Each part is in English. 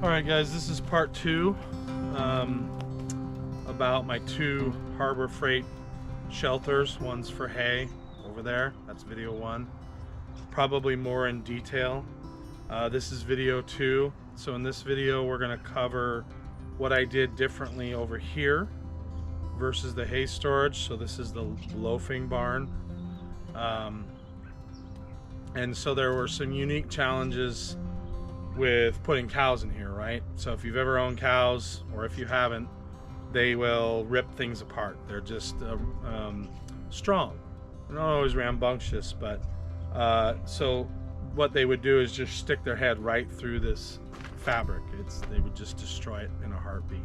Alright guys, this is part 2 about my 2 Harbor Freight shelters. One's for hay over there, that's video 1. Probably more in detail. This is video 2. So in this video we're going to cover what I did differently over here versus the hay storage. So this is the loafing barn. And so there were some unique challenges with putting cows in here, right? So if you've ever owned cows, or if you haven't, they will rip things apart. They're just strong. They're not always rambunctious, but so what they would do is just stick their head right through this fabric. They would just destroy it in a heartbeat.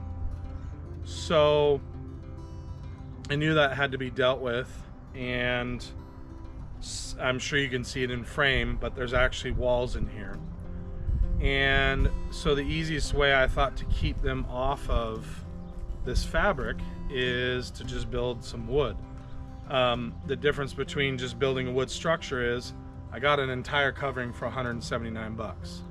So I knew that had to be dealt with, and I'm sure you can see it in frame, but there's actually walls in here. And so the easiest way I thought to keep them off of this fabric is to just build some wood. The difference between just building a wood structure is I got an entire covering for 179 bucks.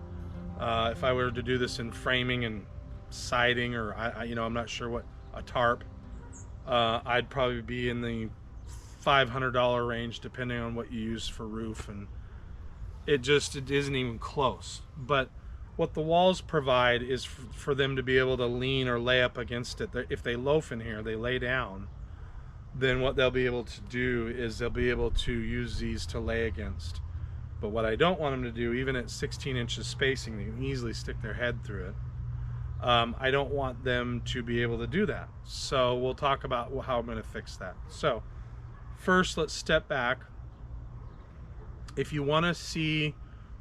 If I were to do this in framing and siding, or I'm not sure what, a tarp, I'd probably be in the $500 range depending on what you use for roof, and it isn't even close. But what the walls provide is for them to be able to lean or lay up against it. If they loaf in here, they lay down, then what they'll be able to do is they'll be able to use these to lay against. But what I don't want them to do, even at 16 inches spacing, they can easily stick their head through it. I don't want them to be able to do that. So we'll talk about how I'm going to fix that. So first, let's step back. If you want to see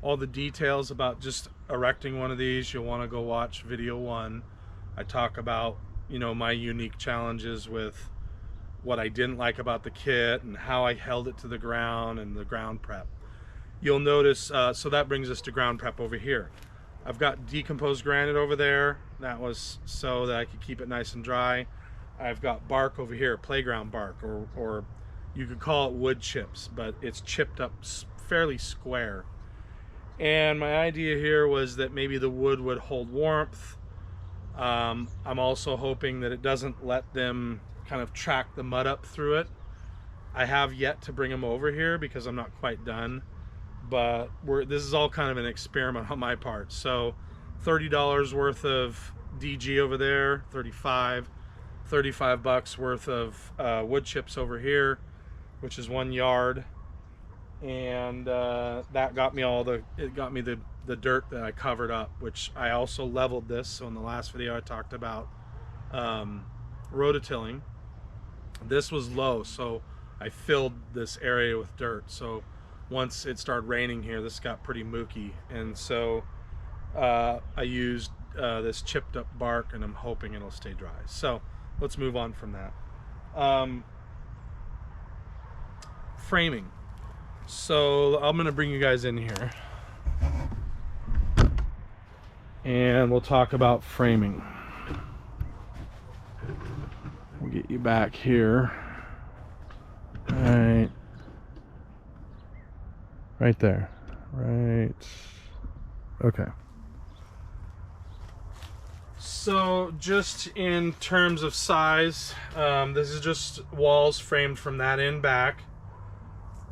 all the details about just erecting one of these, you'll want to go watch video 1. I talk about, my unique challenges with what I didn't like about the kit and how I held it to the ground and the ground prep. You'll notice, so that brings us to ground prep over here. I've got decomposed granite over there. That was so that I could keep it nice and dry. I've got bark over here, playground bark, or you could call it wood chips, but it's chipped up fairly square. And my idea here was that maybe the wood would hold warmth. I'm also hoping that it doesn't let them kind of track the mud up through it. I have yet to bring them over here because I'm not quite done, but this is all kind of an experiment on my part. So $30 worth of DG over there, 35 bucks worth of wood chips over here, which is 1 yard. And that got me the dirt that I covered up, which I also leveled this. So in the last video I talked about rototilling. This was low, so I filled this area with dirt. So once it started raining here, this got pretty mooky, and so I used this chipped up bark, and I'm hoping it'll stay dry. So let's move on from that. Framing. So I'm gonna bring you guys in here and we'll talk about framing. We'll get you back here. Right there. Right. Okay. So just in terms of size, this is just walls framed from that end back.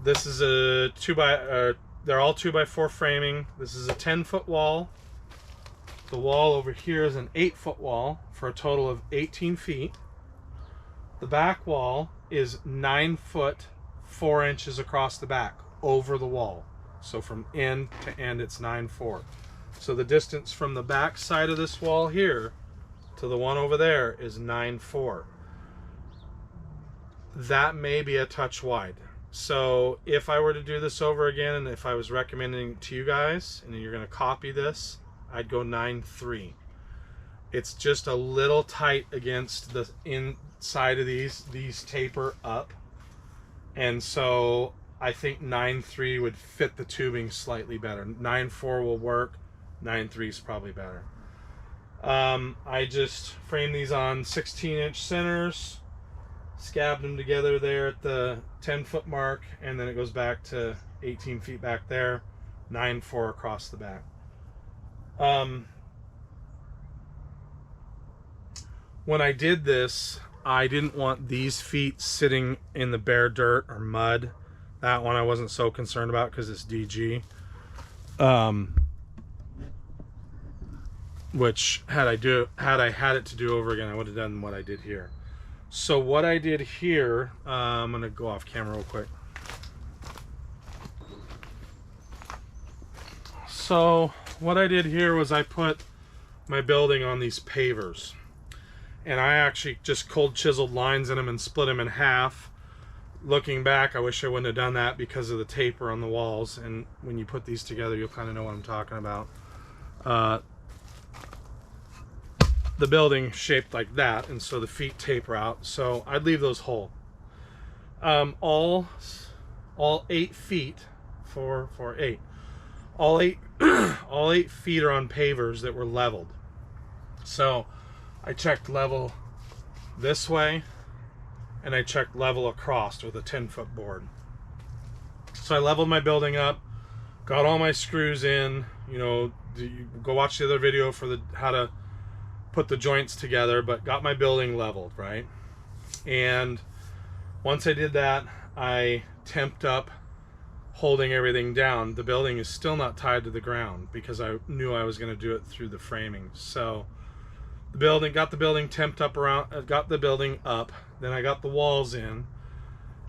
This is a they're all 2x4 framing. This is a 10-foot wall. The wall over here is an 8-foot wall for a total of 18 feet. The back wall is 9 foot 4 inches across the back over the wall. So from end to end, it's 9'4". So the distance from the back side of this wall here to the one over there is 9'4". That may be a touch wide. So if I were to do this over again, and if I was recommending it to you guys, and you're going to copy this, I'd go 9'3". It's just a little tight against the inside of these taper up, and so I think 9'3" would fit the tubing slightly better. 9'4" will work. 9'3" is probably better. I just framed these on 16-inch centers, scabbed them together there at the 10-foot mark, and then it goes back to 18 feet back there, 9'4" across the back. when I did this, I didn't want these feet sitting in the bare dirt or mud. That one I wasn't so concerned about because it's DG. Which had I had it to do over again, I would have done what I did here. So what I did here, I'm gonna go off camera real quick. So what I did here was I put my building on these pavers, and I actually just cold chiseled lines in them and split them in half. Looking back, I wish I wouldn't have done that because of the taper on the walls, and when you put these together you'll kind of know what I'm talking about. The building shaped like that, and so the feet taper out, so I'd leave those whole. All 8 feet, 4, 8, all 8 all 8 feet are on pavers that were leveled. So I checked level this way, and I checked level across with a 10-foot board. So I leveled my building up, got all my screws in. You know, you go watch the other video for how to put the joints together, but got my building leveled, right? And once I did that, I temped up, holding everything down. The building is still not tied to the ground because I knew I was going to do it through the framing. So the building, got the building temped up around, got the building up, then I got the walls in.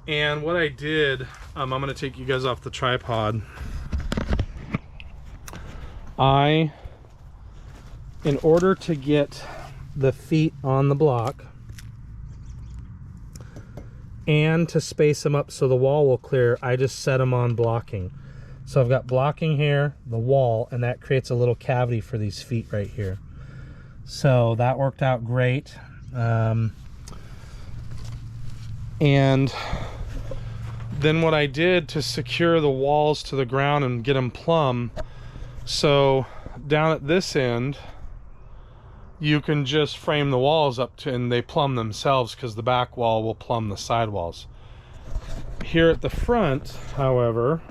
And what I did, I'm going to take you guys off the tripod. In order to get the feet on the block and to space them up so the wall will clear, I just set them on blocking. So I've got blocking here, the wall, and that creates a little cavity for these feet right here. So that worked out great. And then what I did to secure the walls to the ground and get them plumb, so down at this end, you can just frame the walls up to, and they plumb themselves because the back wall will plumb the side walls. Here at the front, however,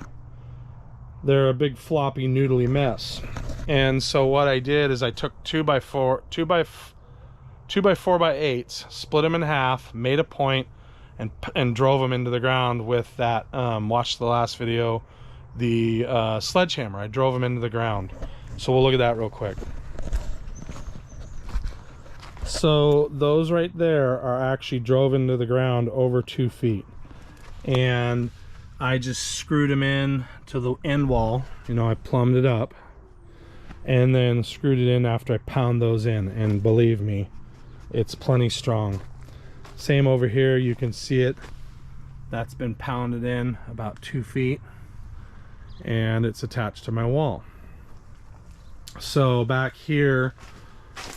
they're a big floppy noodly mess. And so what I did is I took 2x4 by 8s, split them in half, made a point, and drove them into the ground with that, watch the last video, the sledgehammer. I drove them into the ground. So we'll look at that real quick. So those right there are actually drove into the ground over 2 feet. And I just screwed them in to the end wall. You know, I plumbed it up and then screwed it in after I pound those in. And believe me, it's plenty strong. Same over here, you can see it. That's been pounded in about 2 feet. And it's attached to my wall. So back here,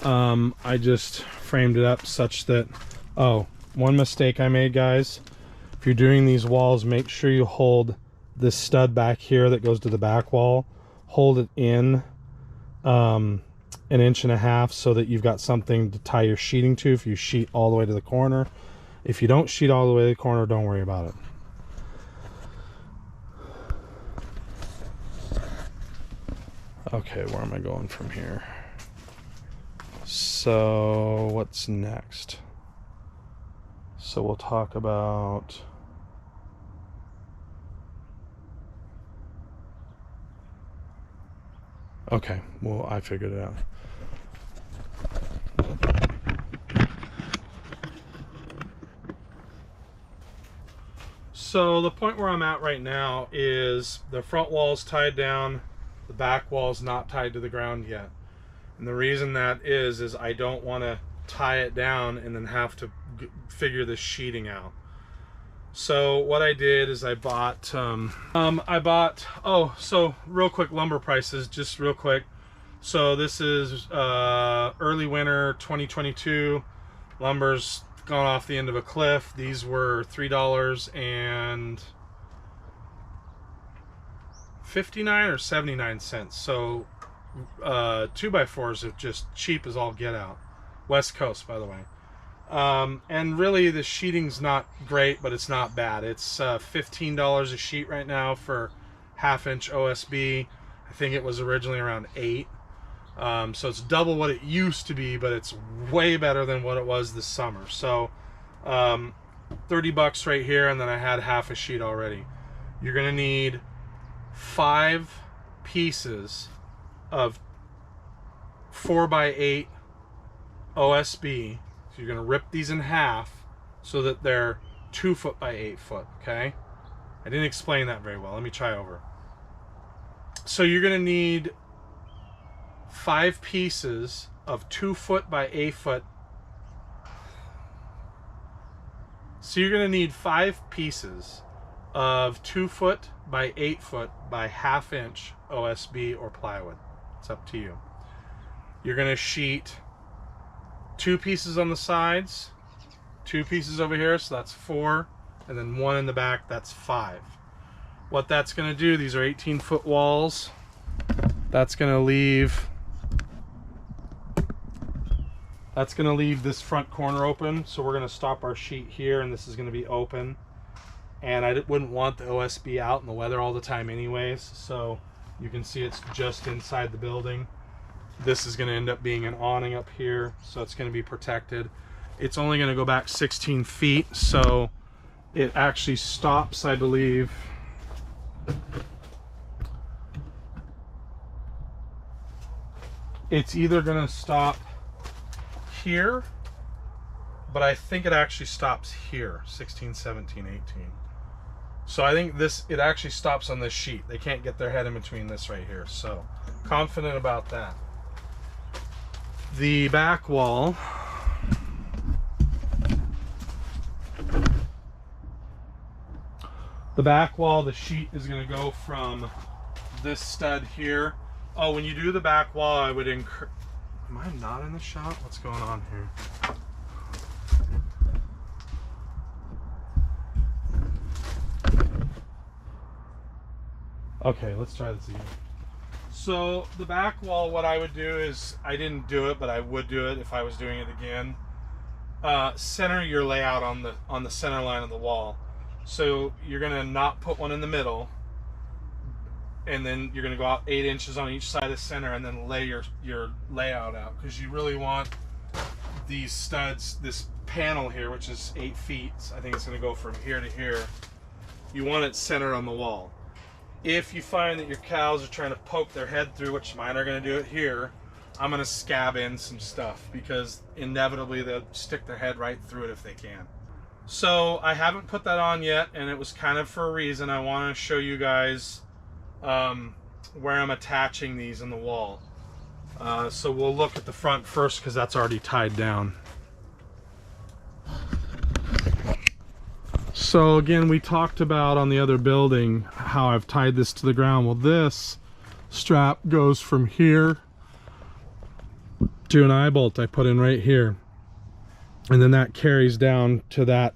I just framed it up such that, oh, one mistake I made, guys. If you're doing these walls, make sure you hold this stud back here that goes to the back wall, hold it in 1.5 inches so that you've got something to tie your sheeting to if you sheet all the way to the corner. If you don't sheet all the way to the corner, don't worry about it. Okay, where am I going from here? So what's next? So we'll talk about okay, well, I figured it out. So the point where I'm at right now is the front wall's tied down, the back wall's not tied to the ground yet. And the reason that is I don't want to tie it down and then have to figure the sheeting out. So what I did is I bought, so real quick, lumber prices, just real quick. So this is early winter 2022. Lumber's gone off the end of a cliff. These were $3.59 or 79 cents. So 2x4s are just cheap as all get out. West Coast, by the way. And really the sheeting's not great, but it's not bad. It's $15 a sheet right now for 1/2 inch OSB. I think it was originally around 8. So it's double what it used to be, but it's way better than what it was this summer. So $30 right here, and then I had half a sheet already. You're gonna need 5 pieces of 4x8 OSB. So you're gonna rip these in half so that they're 2 foot by 8 foot, okay? I didn't explain that very well. Let me try over. So you're gonna need 5 pieces of 2 foot by 8 foot. So you're gonna need 5 pieces of 2 foot by 8 foot by ½ inch OSB or plywood. It's up to you. You're gonna sheet 2 pieces on the sides, 2 pieces over here, so that's 4, and then 1 in the back, that's 5. What that's gonna do, these are 18-foot walls. That's gonna leave this front corner open, so we're gonna stop our sheet here, and this is gonna be open. And I wouldn't want the OSB out in the weather all the time anyways, so you can see it's just inside the building. This is gonna end up being an awning up here, so it's gonna be protected. It's only gonna go back 16 feet, so it actually stops, I believe. It's either gonna stop here, but I think it actually stops here, 16, 17, 18. So I think it actually stops on this sheet. They can't get their head in between this right here, so confident about that. The back wall, the sheet is going to go from this stud here. Oh, when you do the back wall, I would encourage... Am I not in the shot? What's going on here? Okay, let's try this again. So the back wall, what I would do is, I didn't do it, but I would do it if I was doing it again. Center your layout on the center line of the wall. So you're gonna not put one in the middle, and then you're gonna go out 8 inches on each side of the center, and then lay your layout out, because you really want these studs, this panel here, which is 8 feet. I think it's gonna go from here to here. You want it centered on the wall. If you find that your cows are trying to poke their head through, which mine are going to do it here, I'm going to scab in some stuff, because inevitably they'll stick their head right through it if they can. So I haven't put that on yet, and it was kind of for a reason. I want to show you guys where I'm attaching these in the wall. So we'll look at the front first, because that's already tied down. So again, we talked about on the other building how I've tied this to the ground. Well, this strap goes from here to an eye bolt I put in right here, and then that carries down to that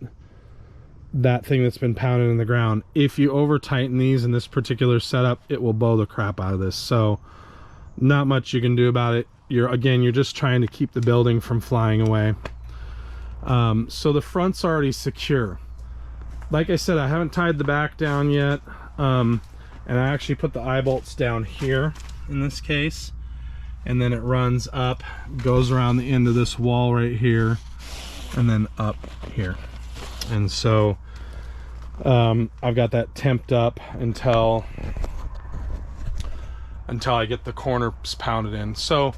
thing that's been pounded in the ground. If you over tighten these in this particular setup, it will blow the crap out of this. So not much you can do about it. You're just trying to keep the building from flying away. So the front's already secure. Like I said, I haven't tied the back down yet, and I actually put the eye bolts down here in this case, and then it runs up, goes around the end of this wall right here, and then up here. And so I've got that temped up until I get the corners pounded in. So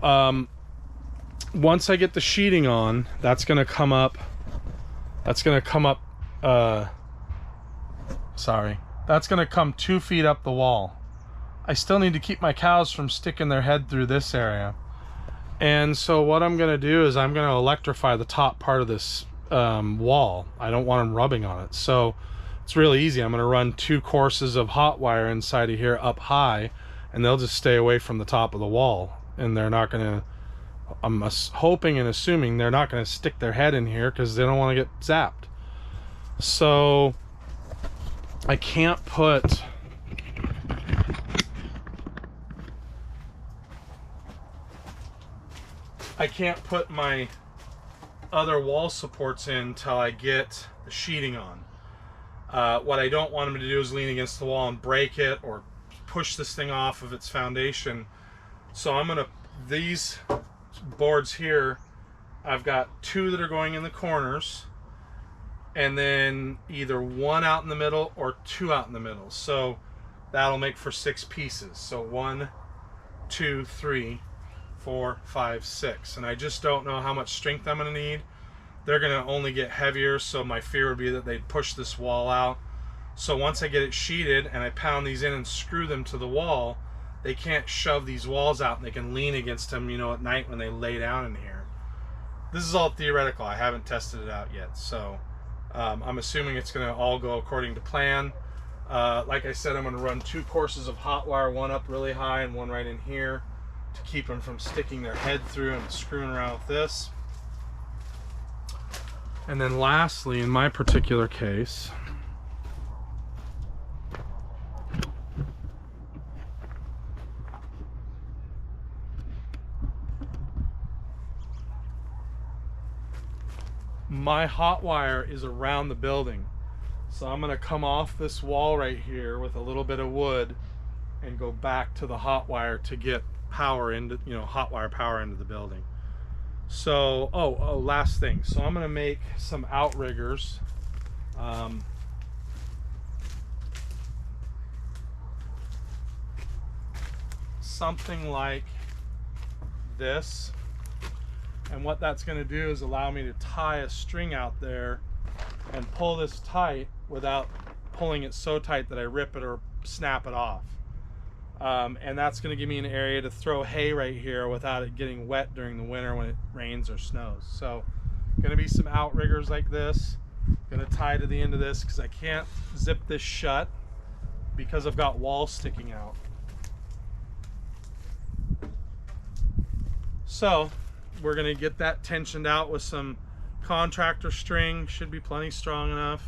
once I get the sheeting on, that's gonna come up that's gonna come 2 feet up the wall. I still need to keep my cows from sticking their head through this area, and so what I'm gonna do is I'm gonna electrify the top part of this wall. I don't want them rubbing on it, so it's really easy. I'm gonna run 2 courses of hot wire inside of here up high, and they'll just stay away from the top of the wall, and they're not gonna, I'm hoping and assuming they're not gonna stick their head in here, because they don't want to get zapped. So I can't put my other wall supports in until I get the sheeting on. What I don't want them to do is lean against the wall and break it or push this thing off of its foundation. So I'm gonna these boards here, I've got 2 that are going in the corners, and then either 1 out in the middle or 2 out in the middle. So that'll make for 6 pieces. So 1, 2, 3, 4, 5, 6. And I just don't know how much strength I'm going to need. They're going to only get heavier, so my fear would be that they'd push this wall out. So once I get it sheeted and I pound these in and screw them to the wall, they can't shove these walls out, and they can lean against them, you know, at night when they lay down in here. This is all theoretical. I haven't tested it out yet. So I'm assuming it's going to all go according to plan. Like I said, I'm going to run 2 courses of hot wire, one up really high and one right in here, to keep them from sticking their head through and screwing around with this. And then lastly, in my particular case, my hot wire is around the building. So I'm going to come off this wall right here with a little bit of wood and go back to the hot wire to get power into, you know, hot wire power into the building. So, last thing. So I'm going to make some outriggers. Something like this. And what that's going to do is allow me to tie a string out there and pull this tight without pulling it so tight that I rip it or snap it off. And that's going to give me an area to throw hay right here without it getting wet during the winter when it rains or snows. So going to be some outriggers like this. Going to tie to the end of this because I can't zip this shut because I've got walls sticking out. So we're going to get that tensioned out with some contractor string. Should be plenty strong enough.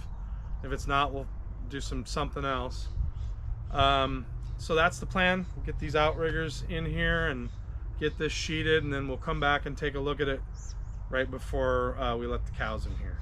If it's not, we'll do something else. So that's the plan. We'll get these outriggers in here and get this sheeted, and then we'll come back and take a look at it right before we let the cows in here.